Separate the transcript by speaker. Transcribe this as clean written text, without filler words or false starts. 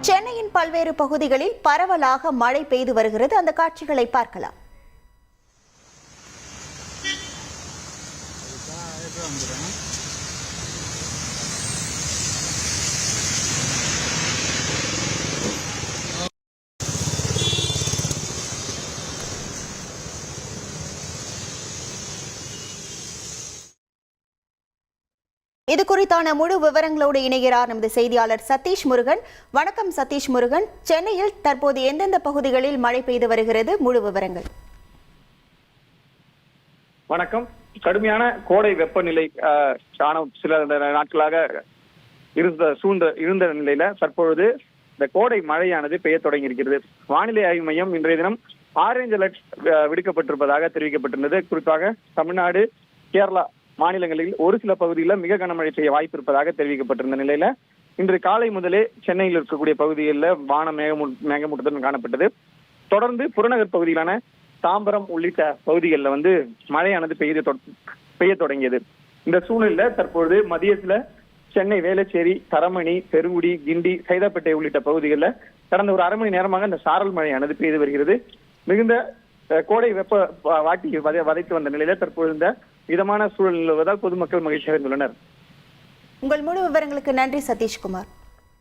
Speaker 1: சென்னையின் பல்வேறு பகுதிகளில் பரவலாக மழை பெய்து வருகிறது. அந்த காட்சிகளை பார்க்கலாம். இது குறித்தான முழு விவரங்களோடு இணைகிறார் நமது செய்தியாளர் சதீஷ் முருகன். வணக்கம் சதீஷ் முருகன். சென்னையில் தற்போது எந்தெந்த பகுதிகளில் மழை பெய்து வருகிறது, முழு விவரங்கள்?
Speaker 2: வணக்கம். கடுமையான கோடை வெப்பநிலை சில நாட்களாக இருந்த நிலையில தற்பொழுது இந்த கோடை மழையானது பெய்ய தொடங்கி இருக்கிறது. வானிலை ஆய்வு மையம் இன்றைய தினம் ஆரஞ்சு அலர்ட் விடுக்கப்பட்டிருப்பதாக தெரிவிக்கப்பட்டிருந்தது. குறிப்பாக தமிழ்நாடு, கேரளா மாநிலங்களில் ஒரு சில பகுதிகளில் மிக கனமழை பெய்ய வாய்ப்பு இருப்பதாக தெரிவிக்கப்பட்டிருந்த நிலையில இன்று காலை முதலே சென்னையில் இருக்கக்கூடிய பகுதிகளில் வானம் மேகமூட்டத்துடன் காணப்பட்டது. தொடர்ந்து புறநகர் பகுதியிலான தாம்பரம் உள்ளிட்ட பகுதிகளில் மழையானது பெய்ய தொடங்கியது. இந்த சூழ்நிலையில தற்பொழுது மதியத்துல சென்னை வேளச்சேரி, தரமணி, பெருங்குடி, கிண்டி, சைதாப்பேட்டை உள்ளிட்ட பகுதிகளில் கடந்த ஒரு அரை மணி நேரமாக இந்த சாரல் மழையானது பெய்து வருகிறது. மிகுந்த கோடை வெப்ப வாட்டி வதைத்து வந்த நிலையில தற்போது இந்த இதமான சூழல் நிலவுவதால் பொதுமக்கள் மகிழ்ச்சி அடைந்துள்ளனர்.
Speaker 1: உங்கள் முழு விவரங்களுக்கு நன்றி சதீஷ்குமார்.